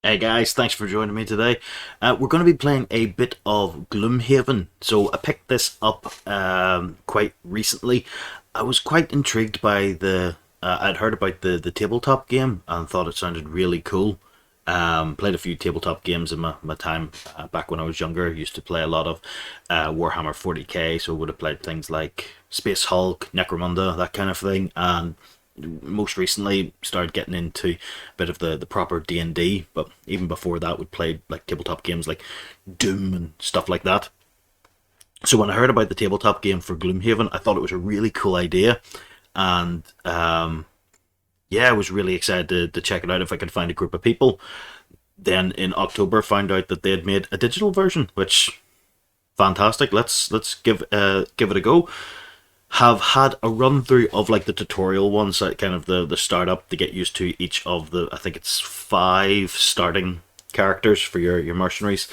Hey guys, thanks for joining me today. We're going to be playing a bit of Gloomhaven. So I picked this up quite recently. I was quite intrigued by I'd heard about the tabletop game and thought it sounded really cool. Played a few tabletop games in my time back when I was younger. Used to play a lot of Warhammer 40k, so would have played things like Space Hulk, Necromunda, that kind of thing. And most recently started getting into a bit of the proper D&D, but even before that we'd played like tabletop games like Doom and stuff like that. So when I heard about the tabletop game for Gloomhaven, I thought it was a really cool idea, and yeah, I was really excited to check it out if I could find a group of people. Then in October found out that they had made a digital version, which fantastic. Let's give it a go. Have had a run through of like the tutorial ones, like kind of the startup to get used to each of the, I think it's 5 starting characters for your mercenaries,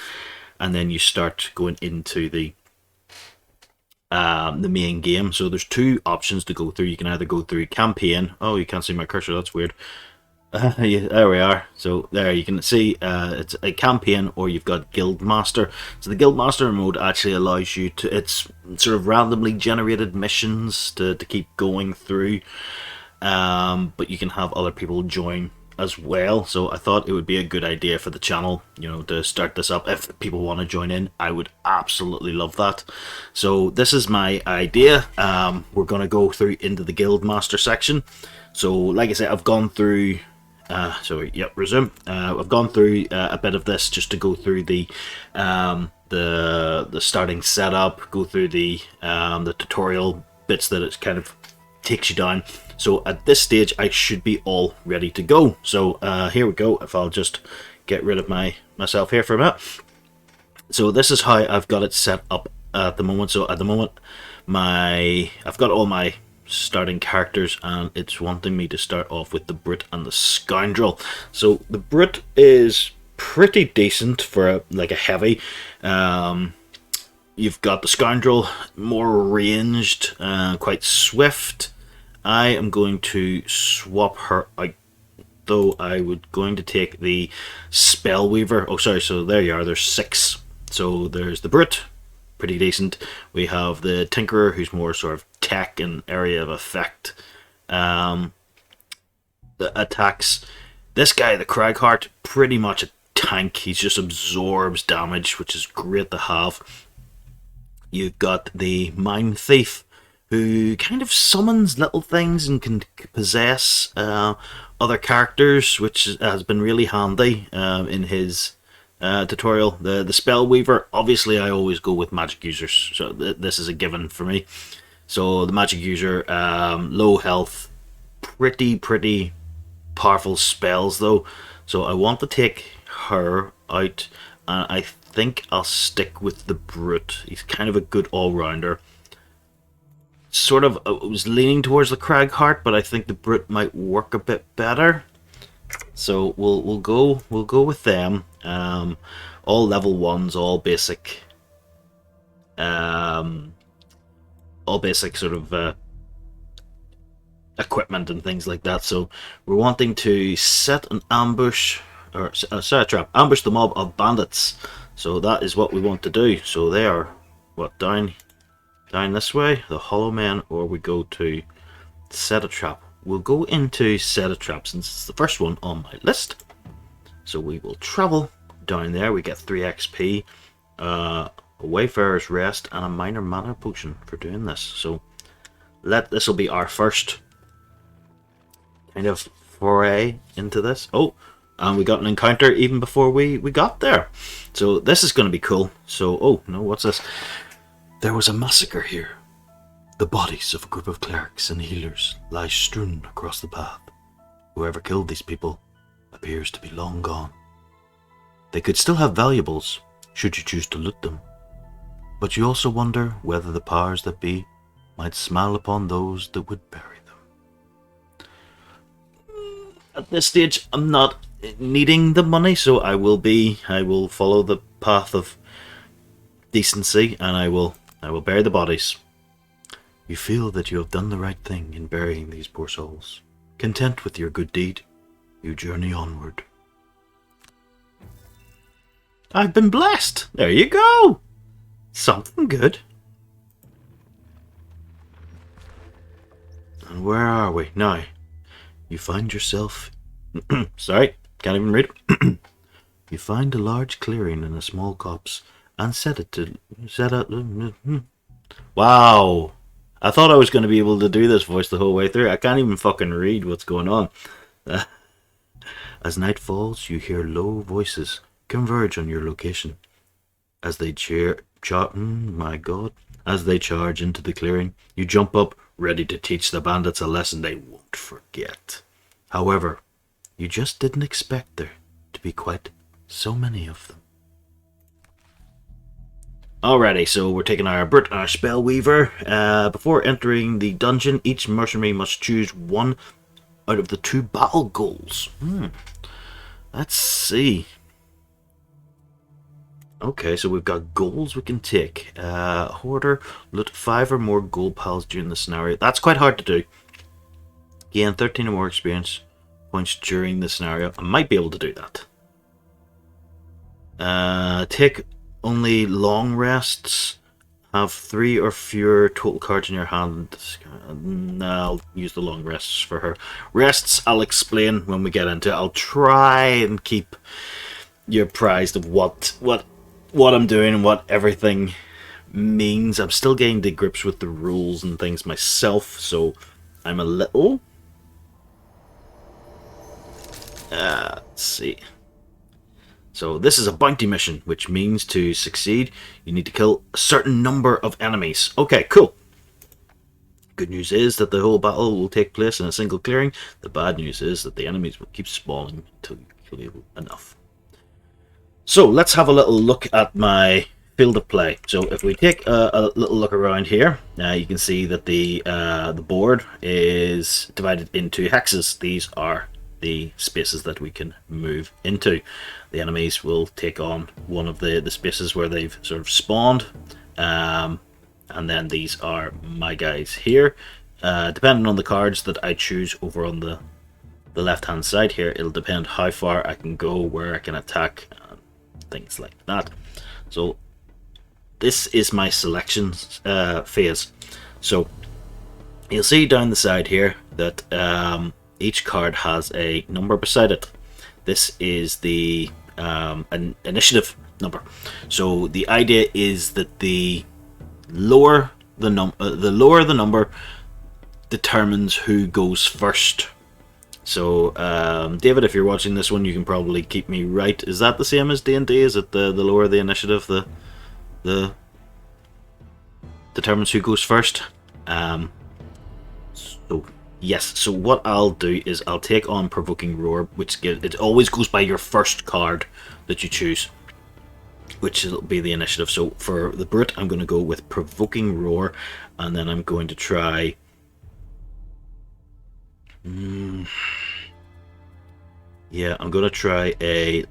and then you start going into the main game. So there's 2 options to go through. You can either go through campaign. Oh, you can't see my cursor, that's weird. Yeah, there we are. So there you can see it's a campaign, or you've got Guildmaster. So the Guildmaster mode actually allows you to, it's sort of randomly generated missions to keep going through, but you can have other people join as well. So I thought it would be a good idea for the channel, you know, to start this up. If people want to join in, I would absolutely love that. So this is my idea. We're going to go through into the Guildmaster section. So like I said, I've gone through resume. I've gone through a bit of this just to go through the starting setup, go through the tutorial bits that it kind of takes you down. So at this stage, I should be all ready to go. So here we go. If I'll just get rid of myself here for a minute. So this is how I've got it set up at the moment. So at the moment, I've got all my starting characters, and it's wanting me to start off with the Brit and the Scoundrel. So the Brit is pretty decent for a heavy. You've got the Scoundrel, more ranged, quite swift. I am going to swap her out, though. I would going to take the Spellweaver. Oh sorry, so there you are, there's 6. So there's the Brit, pretty decent. We have the Tinkerer, who's more sort of tech and area of effect attacks. This guy, the Cragheart, pretty much a tank. He just absorbs damage, which is great to have. You've got the Mind Thief, who kind of summons little things and can possess other characters, which has been really handy in his tutorial. The Spellweaver, obviously I always go with magic users, so this is a given for me. So the magic user, low health, pretty powerful spells though. So I want to take her out, and I think I'll stick with the Brute. He's kind of a good all-rounder. Sort of, I was leaning towards the Cragheart, but I think the Brute might work a bit better. So we'll go with them. All level 1s, all basic sort of equipment and things like that. So we're wanting to set an ambush, or set a trap, ambush the mob of bandits. So that is what we want to do. So they are down this way, the Hollow Men, or we go to set a trap. We'll go into set a trap since it's the first one on my list. So we will travel down there. We get 3 XP, a Wayfarer's Rest, and a minor mana potion for doing this. So this will be our first kind of foray into this. Oh, and we got an encounter even before we got there. So this is going to be cool. So, oh no, what's this? There was a massacre here. The bodies of a group of clerics and healers lie strewn across the path. Whoever killed these people appears to be long gone. They could still have valuables, should you choose to loot them. But you also wonder whether the powers that be might smile upon those that would bury them. At this stage, I'm not needing the money, so I will follow the path of decency, and I will bury the bodies. You feel that you have done the right thing in burying these poor souls. Content with your good deed, you journey onward. I've been blessed. There you go. Something good. And where are we now? You find yourself... Sorry, can't even read. You find a large clearing in a small copse and set up... Wow. I thought I was going to be able to do this voice the whole way through. I can't even fucking read what's going on. As night falls, you hear low voices converge on your location. As they As they charge into the clearing, you jump up, ready to teach the bandits a lesson they won't forget. However, you just didn't expect there to be quite so many of them. Alrighty, so we're taking our Brute and our Spellweaver. Before entering the dungeon, each mercenary must choose one out of the 2 battle goals. Let's see. Okay, so we've got goals we can take. Hoarder, loot 5 or more gold piles during the scenario. That's quite hard to do. Gain 13 or more experience points during the scenario. I might be able to do that. Take only long rests. Have 3 or fewer total cards in your hand. No, I'll use the long rests for her. Rests, I'll explain when we get into it. I'll try and keep you apprised of what I'm doing and what everything means. I'm still getting to grips with the rules and things myself, so I'm a little... let's see. So this is a bounty mission, which means to succeed, you need to kill a certain number of enemies. Okay, cool. Good news is that the whole battle will take place in a single clearing. The bad news is that the enemies will keep spawning until you kill enough. So let's have a little look at my field of play. So if we take a little look around here, you can see that the board is divided into hexes. These are the spaces that we can move into. The enemies will take on one of the spaces where they've sort of spawned, and then these are my guys here. Depending on the cards that I choose over on the left hand side here, it'll depend how far I can go, where I can attack, things like that. So this is my selection phase. So you'll see down the side here that each card has a number beside it. This is the an initiative number. So the idea is that the lower the number determines who goes first. So David, if you're watching this one, you can probably keep me right. Is that the same as D&D? Is it the lower the initiative, the determines who goes first? So yes, so what I'll do is I'll take on Provoking Roar, which it always goes by your first card that you choose, which will be the initiative. So for the Brute, I'm going to go with Provoking Roar, and then I'm going to try... yeah, I'm going to try a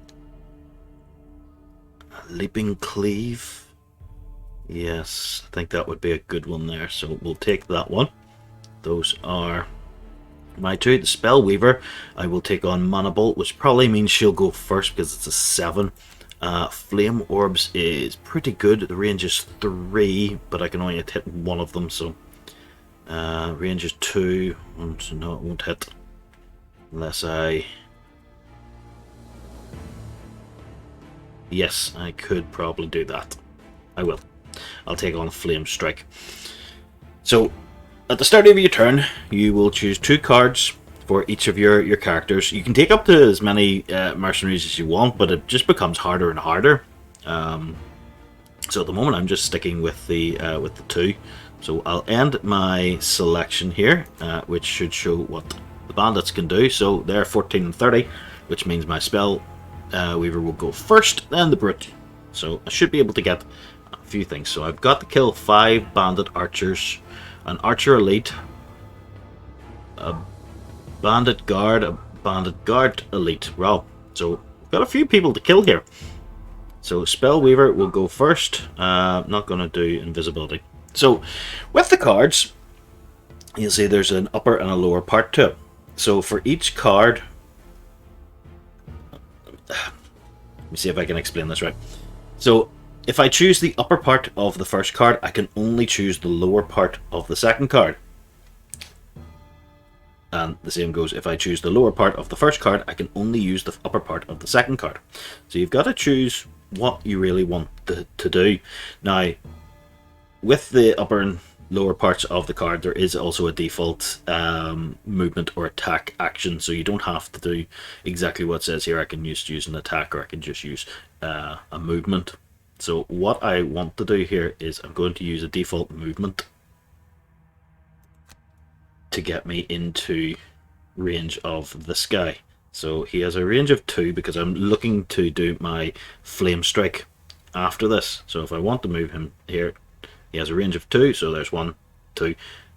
Leaping Cleave. Yes, I think that would be a good one there, so we'll take that one. Those are my 2. The Spellweaver, I will take on Mana Bolt, which probably means she'll go first because it's a 7. Flame Orbs is pretty good. The range is 3, but I can only hit one of them, so range is 2. So no, it won't hit unless I... Yes, I could probably do that. I will. I'll take on Flame Strike. So at the start of your turn, you will choose 2 cards for each of your characters. You can take up to as many mercenaries as you want, but it just becomes harder and harder. So at the moment, I'm just sticking with the 2. So I'll end my selection here, which should show what the bandits can do. So they're 14 and 30, which means my Spell Weaver will go first, then the Brute. So I should be able to get a few things. So I've got to kill 5 bandit archers, an archer elite, a bandit guard elite. Wow, so we've got a few people to kill here. So Spellweaver will go first. Not going to do invisibility. So with the cards, you'll see there's an upper and a lower part to it. So for each card, let me see if I can explain this right. So if I choose the upper part of the first card, I can only choose the lower part of the second card. And the same goes if I choose the lower part of the first card, I can only use the upper part of the second card. So you've got to choose what you really want to do. Now, with the upper and lower parts of the card, there is also a default movement or attack action, so you don't have to do exactly what it says here. I can just use an attack, or I can just use a movement. So what I want to do here is I'm going to use a default movement to get me into range of this guy. So he has a range of 2 because I'm looking to do my flame strike after this. So if I want to move him here, he has a range of 2, so there's 1, 2,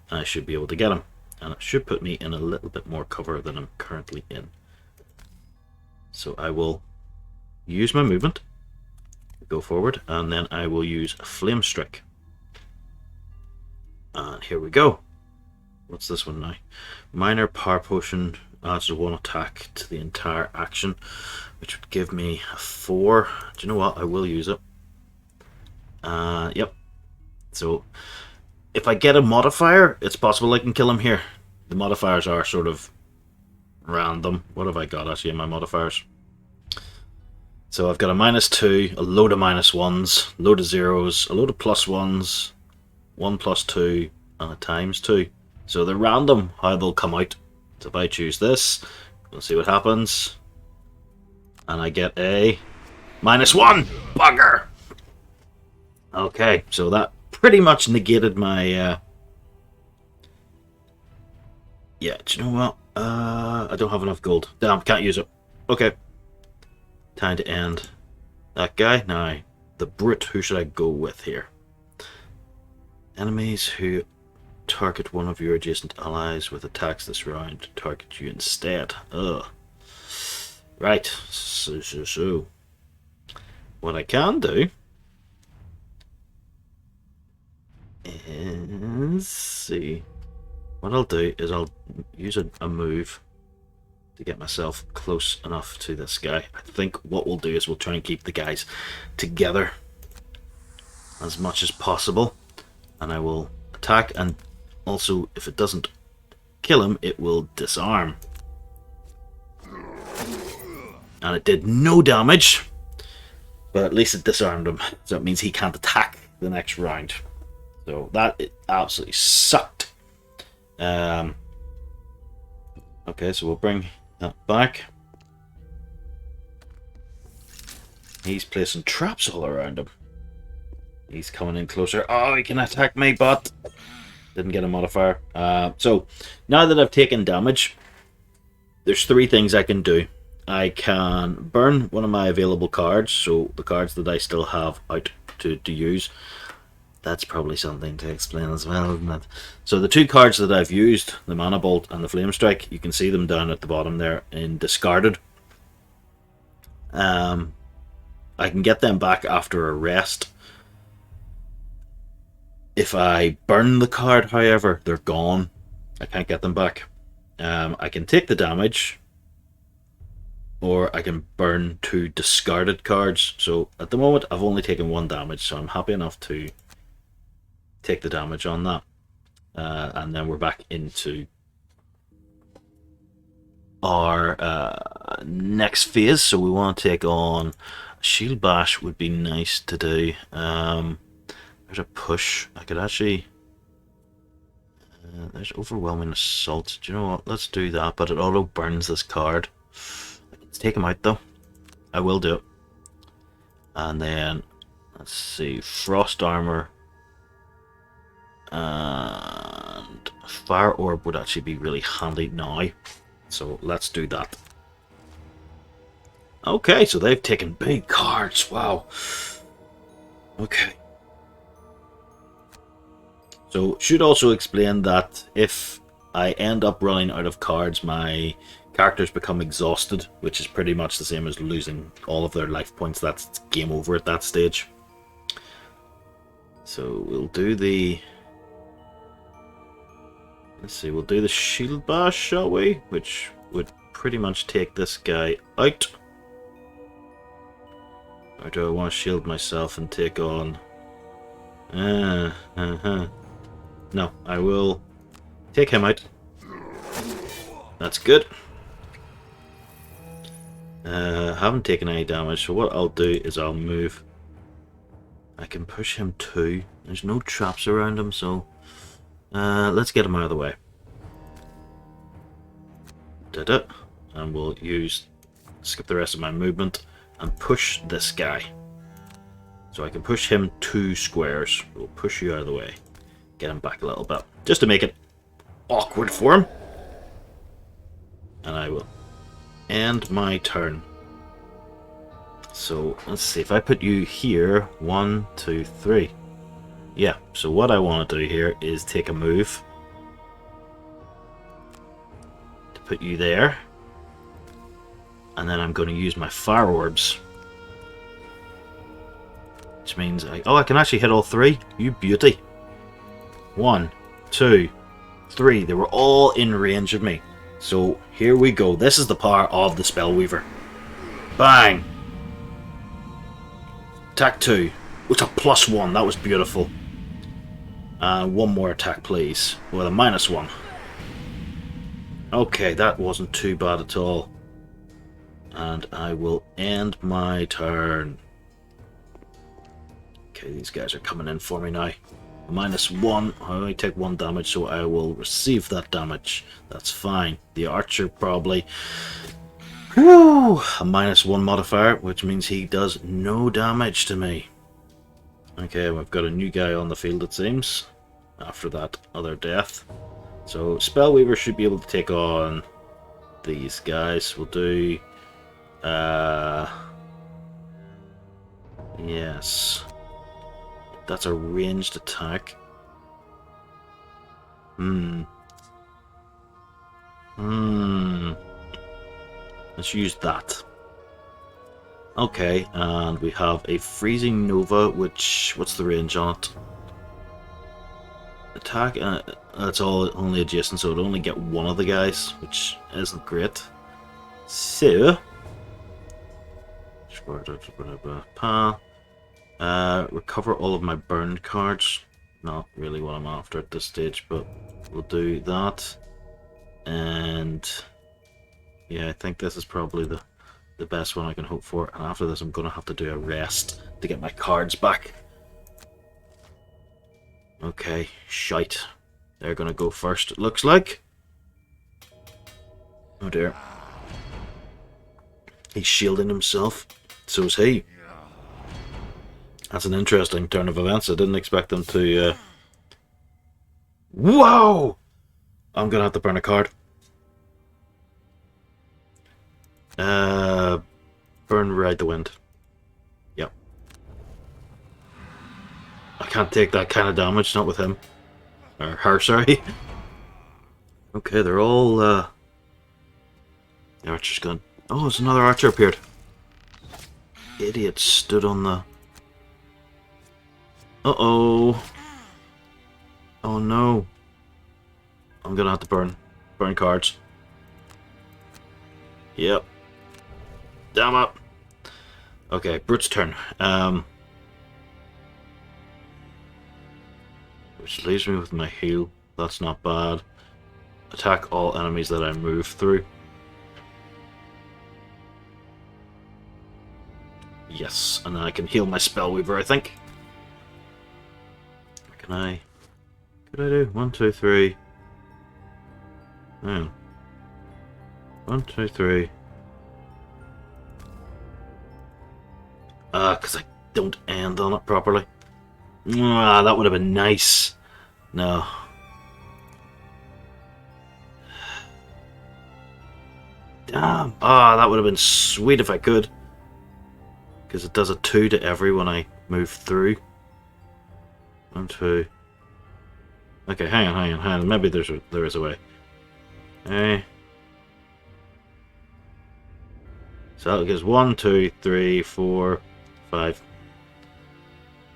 and I should be able to get him. And it should put me in a little bit more cover than I'm currently in. So I will use my movement, go forward, and then I will use a flame strike. And here we go. What's this one now? Minor power potion adds 1 attack to the entire action, which would give me a 4. Do you know what? I will use it. Yep. So if I get a modifier, it's possible I can kill him here. The modifiers are sort of random. What have I got actually in my modifiers? So I've got a -2, a load of -1s, a load of 0s, a load of +1s, 1 +2, and a ×2. So they're random how they'll come out. So if I choose this, we'll see what happens. And I get a -1! Bugger! Okay, so that pretty much negated my... Yeah, do you know what? I don't have enough gold. Damn, can't use it. Okay. Time to end that guy. Now, the brute, who should I go with here? Enemies who target one of your adjacent allies with attacks this round target you instead. Ugh. Right, so. What I can do is see. What I'll do is I'll use a move to get myself close enough to this guy. I think what we'll do is we'll try and keep the guys together as much as possible, and I will attack, and also if it doesn't kill him, it will disarm. And it did no damage, but at least it disarmed him, so it means he can't attack the next round. So that it absolutely sucked. Okay, so we'll bring that back. He's placing traps all around him. He's coming in closer. Oh, he can attack me, but didn't get a modifier. So now that I've taken damage, there's 3 things I can do. I can burn one of my available cards, so the cards that I still have out to use. That's probably something to explain as well, isn't it? So the 2 cards that I've used, the Mana Bolt and the Flame Strike, you can see them down at the bottom there in discarded. I can get them back after a rest. If I burn the card, however, they're gone. I can't get them back. I can take the damage, or I can burn 2 discarded cards. So at the moment I've only taken 1 damage, so I'm happy enough to take the damage on that. And then we're back into our next phase. So we want to take on a Shield Bash. Would be nice to do. There's a push. I could actually... there's Overwhelming Assault. Do you know what? Let's do that, but it auto burns this card. Let's take him out though. I will do it. And then, let's see, Frost Armor and Fire Orb would actually be really handy now. So let's do that. Okay, so they've taken big cards. Wow. Okay. So should also explain that if I end up running out of cards, my characters become exhausted, which is pretty much the same as losing all of their life points. That's game over at that stage. So we'll do the... let's see, we'll do the Shield Bash, shall we? Which would pretty much take this guy out. Or do I want to shield myself and take on... No, I will take him out. That's good. Haven't taken any damage, so what I'll do is I'll move. I can push him too. There's no traps around him, so let's get him out of the way. Did it. And we'll skip the rest of my movement and push this guy. So I can push him 2 squares. We'll push you out of the way. Get him back a little bit. Just to make it awkward for him. And I will end my turn. So let's see, if I put you here, 1, 2, 3. Yeah, so what I want to do here is take a move to put you there. And then I'm going to use my fire orbs. Which means I can actually hit all 3. You beauty. 1, 2, 3. They were all in range of me. So here we go. This is the power of the Spellweaver. Bang! Attack 2. It's a +1. That was beautiful. And one more attack, please. With a -1. Okay, that wasn't too bad at all. And I will end my turn. Okay, these guys are coming in for me now. -1. I only take 1 damage, so I will receive that damage. That's fine. The archer probably... Whew, a -1 modifier, which means he does no damage to me. Okay, we've got a new guy on the field, it seems, after that other death. So Spellweaver should be able to take on these guys. We'll do... yes. That's a ranged attack. Let's use that. Okay, and we have a Freezing Nova, which... what's the range on it? Attack, that's all only adjacent, so it'll only get one of the guys, which isn't great. So... recover all of my burned cards. Not really what I'm after at this stage, but we'll do that. And... yeah, I think this is probably the best one I can hope for. And after this I'm going to have to do a rest to get my cards back. Okay, shite. They're going to go first, it looks like. Oh dear. He's shielding himself. So is he. That's an interesting turn of events. I didn't expect them to... Whoa! I'm going to have to burn a card. Burn Ride the Wind. Yep. I can't take that kind of damage, not with him. Or her, sorry. Okay, they're all... the archer's gone. Oh, there's another archer appeared. Idiot stood on the... Uh-oh. Oh no. I'm gonna have to burn cards. Yep. Damn it. Okay, Brute's turn. Which leaves me with my heal. That's not bad. Attack all enemies that I move through. Yes, and then I can heal my Spellweaver, I think. Can I... could I do? 1, 2, 3. Oh. 1, 2, 3. Because I don't end on it properly. Ah, that would have been nice. No. Damn. Ah, that would have been sweet if I could. Because it does a 2 to every when I move through. 1, 2. Okay, hang on. Maybe there is a way. Okay. So that gives 1, 2, 3, 4, 5,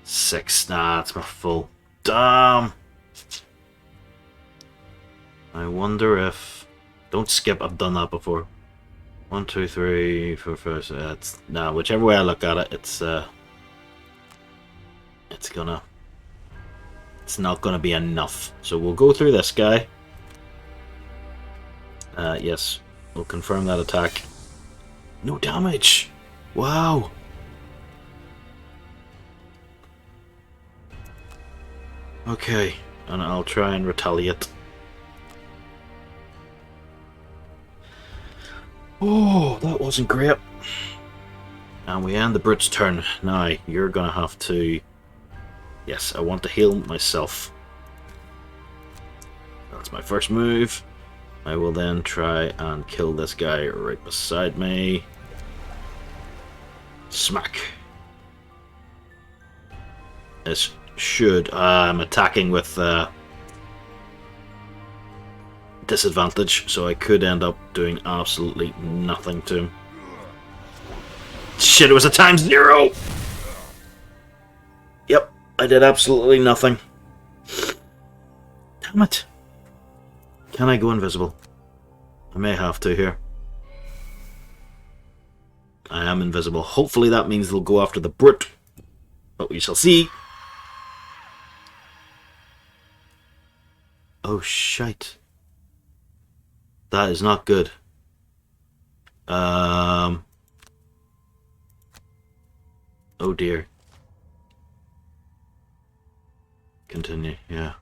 6. Nah, that's my full. Damn! I wonder if... don't skip, I've done that before. 1, 2, 3, 4, 5. It's nah. Whichever way I look at it, it's not gonna be enough. So we'll go through this guy. Yes, we'll confirm that attack. No damage. Wow. Okay, and I'll try and retaliate. Oh, that wasn't great. And we end the Brute's turn. Now, you're gonna have to... Yes, I want to heal myself. That's my first move. I will then try and kill this guy right beside me. Smack. This should... I'm attacking with disadvantage, so I could end up doing absolutely nothing to him. Shit, it was a ×0! Yep, I did absolutely nothing. Damn it. Can I go invisible? I may have to here. I am invisible. Hopefully that means they'll go after the Brute. But we shall see. Oh, shite. That is not good. Oh dear. Continue, yeah.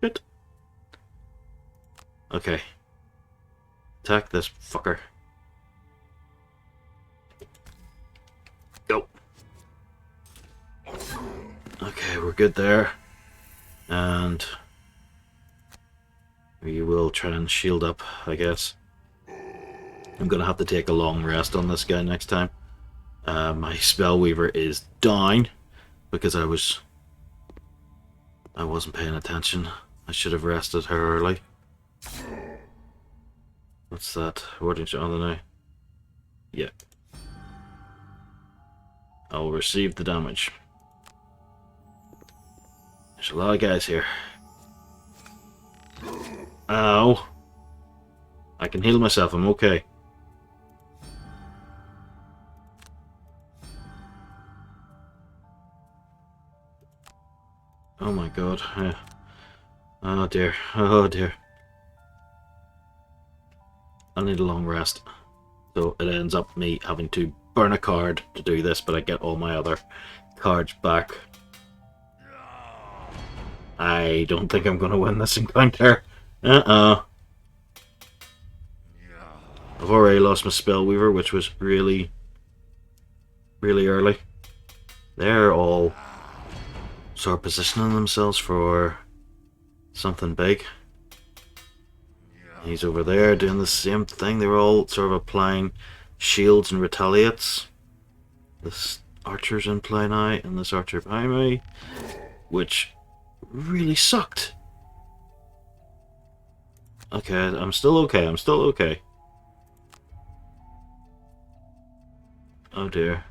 Shit. Okay. Attack this fucker. Go. Okay, we're good there. And we will try and shield up, I guess. I'm gonna have to take a long rest on this guy next time. My Spellweaver is down because I wasn't paying attention. I should have rested her early. What's that? Wording on the now? Yeah. I'll receive the damage. There's a lot of guys here. Ow. I can heal myself, I'm okay. Oh my god. Yeah. Oh dear. Oh dear. I need a long rest. So it ends up me having to burn a card to do this, but I get all my other cards back. I don't think I'm going to win this encounter. I've already lost my Spellweaver, which was really, really early. They're all sort of positioning themselves for something big. He's over there doing the same thing. They're all sort of applying shields and retaliates. This archer's in play now, and this archer behind me, which really sucked. Okay, I'm still okay. I'm still okay. Oh dear.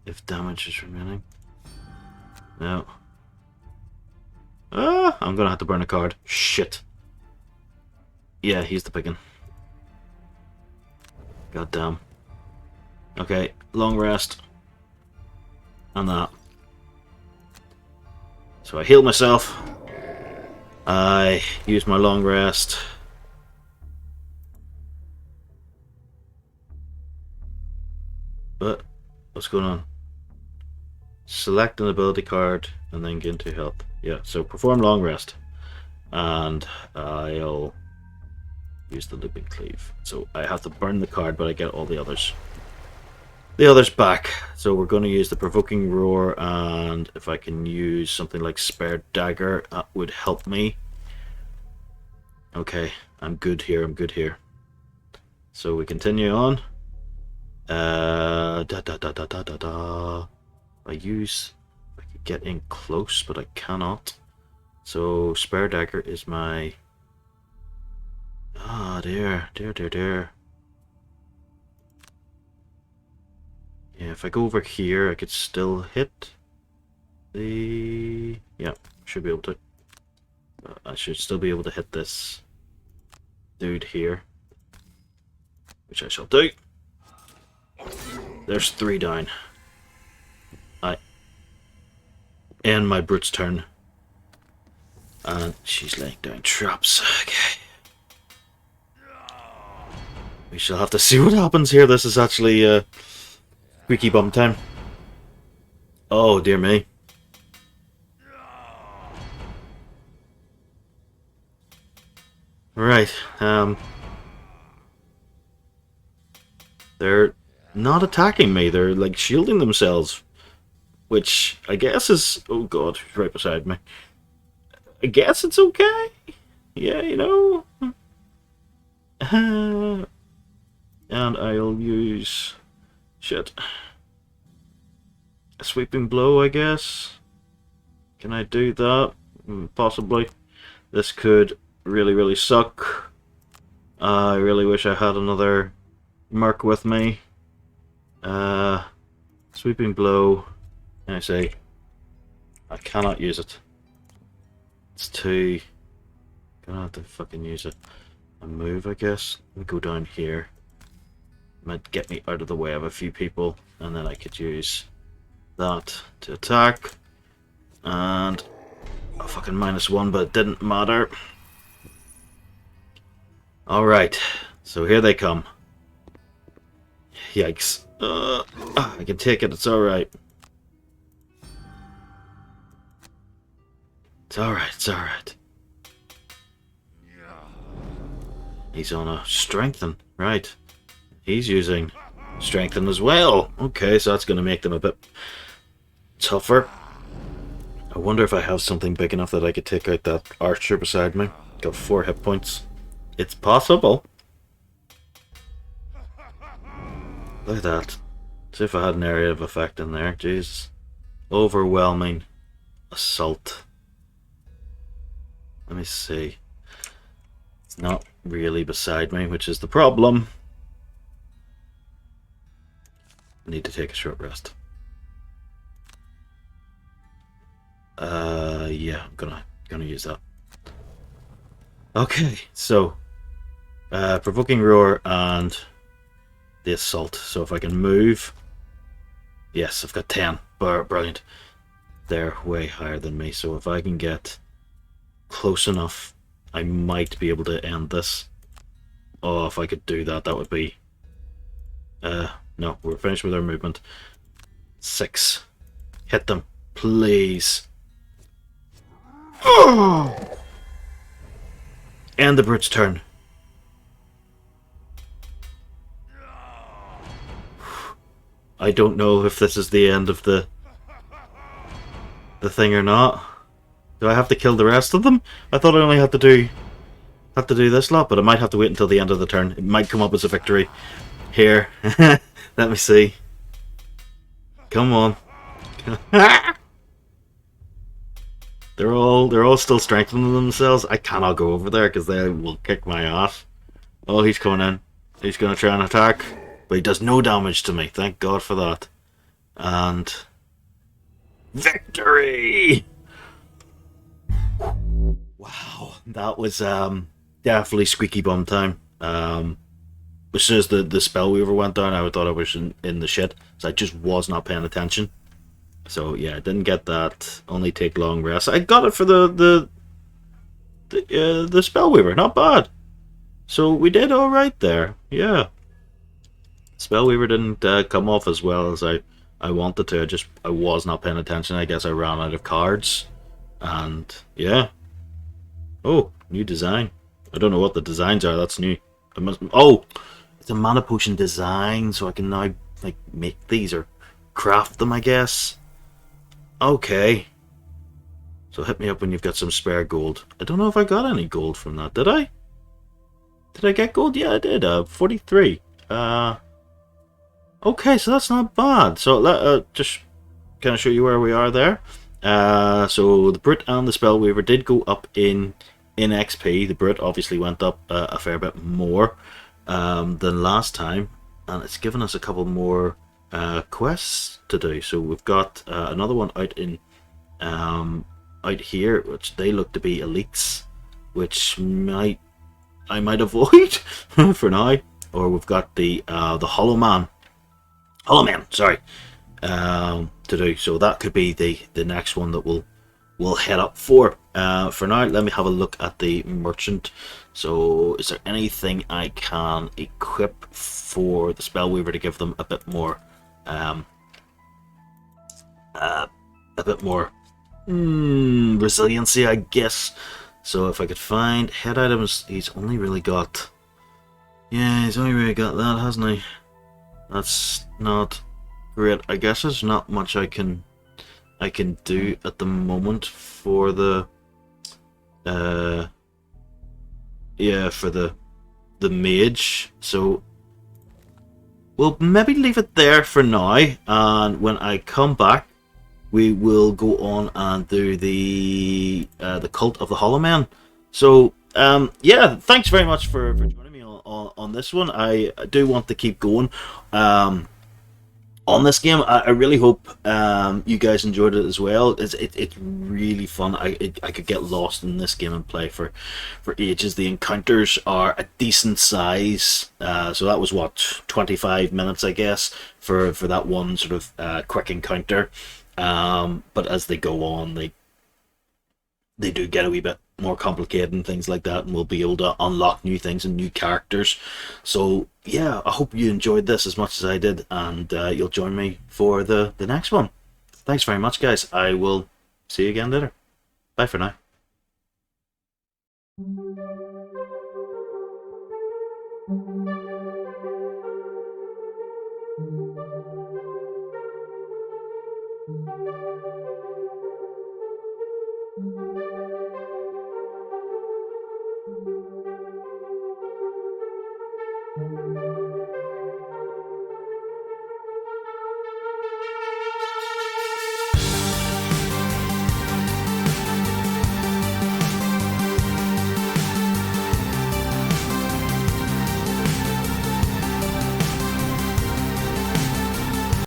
If damage is remaining. No. Ah, I'm gonna have to burn a card. Shit. Yeah, he's the picking. God damn. Okay, long rest. And that. So I healed myself. I used my long rest. But what's going on? Select an ability card and then get into health. Yeah, so perform long rest. And I'll use the looping cleave. So I have to burn the card, but I get all the others. The others back. So we're going to use the provoking roar, and if I can use something like spare dagger, that would help me. Okay, I'm good here. I'm good here. So we continue on. I could get in close, but I cannot. So spare dagger is my... Ah, dear. Yeah, if I go over here, I could still hit the... Yeah, should be able to. I should still be able to hit this dude here, which I shall do. There's 3 down. I end my brute's turn. And she's laying down traps. Okay. We shall have to see what happens here. This is actually squeaky bum time. Oh dear me. Right. They're not attacking me. They're like shielding themselves, which I guess is, oh god, he's right beside me. I guess it's okay. Yeah, you know. And I'll use shit. A sweeping blow, I guess. Can I do that? Possibly. This could really suck. I really wish I had another merc with me. Sweeping blow. And I say I cannot use it. It's too... Gonna have to fucking use it. A move, I guess. We go down here. Might get me out of the way of a few people, and then I could use that to attack. And a fucking -1, but it didn't matter. Alright, so here they come. Yikes. I can take it, it's alright. It's alright, it's alright. He's on a strengthen, right. He's using strengthen as well. Okay, so that's going to make them a bit tougher. I wonder if I have something big enough that I could take out that archer beside me. Got 4 hit points. It's possible. Look at that. See if I had an area of effect in there. Jesus. Overwhelming assault. Let me see. It's not really beside me, which is the problem. I need to take a short rest. Yeah, I'm gonna use that. Okay, so provoking roar and the assault. So if I can move, yes, I've got 10. Brilliant. They're way higher than me, so if I can get close enough, I might be able to end this. Oh, if I could do that, that would be... no, we're finished with our movement. 6. Hit them, please. Oh! End the brute's turn. I don't know if this is the end of the thing or not. Do I have to kill the rest of them? I thought I only had to do this lot, but I might have to wait until the end of the turn. It might come up as a victory. Here. Let me see. Come on. They're all still strengthening themselves. I cannot go over there because they will kick my ass. Oh, he's coming in. He's going to try and attack. But he does no damage to me. Thank God for that. And... victory! Wow. That was definitely squeaky bum time. As soon as the Spellweaver went down, I thought I was in the shit. So I just was not paying attention. So yeah, I didn't get that. Only take long rest. I got it for the Spellweaver. Not bad. So we did all right there. Yeah. Spellweaver didn't come off as well as I wanted to. I was not paying attention. I guess I ran out of cards. And yeah. Oh, new design. I don't know what the designs are. That's new. Oh, it's a mana potion design, so I can now like make these or craft them, I guess. Okay. So hit me up when you've got some spare gold. I don't know if I got any gold from that. Did I? Did I get gold? Yeah, I did. 43. Okay, so that's not bad. So let just kind of show you where we are there. So the Brute and the Spellweaver did go up in XP. The Brute obviously went up a fair bit more than last time, and it's given us a couple more quests to do. So we've got another one out in out here, which they look to be elites, which I might avoid for now. Or we've got the Hollow Man, sorry, to do. So that could be the next one that we'll head up for. For now, let me have a look at the merchant. So, is there anything I can equip for the Spellweaver to give them a bit more, a bit more resiliency, I guess. So if I could find head items, he's only really got, yeah, he's only really got that, hasn't he? That's not great. I guess there's not much I can do at the moment for the yeah, for the mage. So we'll maybe leave it there for now, and when I come back we will go on and do the Cult of the Hollow Man. So yeah, thanks very much for joining me on this one. I do want to keep going on this game. I really hope you guys enjoyed it as well. It's really fun. I could get lost in this game and play for ages. The encounters are a decent size, so that was what, 25 minutes I guess for that one sort of quick encounter. But as they go on, they do get a wee bit more complicated and things like that, and we'll be able to unlock new things and new characters. So yeah, I hope you enjoyed this as much as I did, and you'll join me for the next one. Thanks very much, guys. I will see you again later. Bye for now.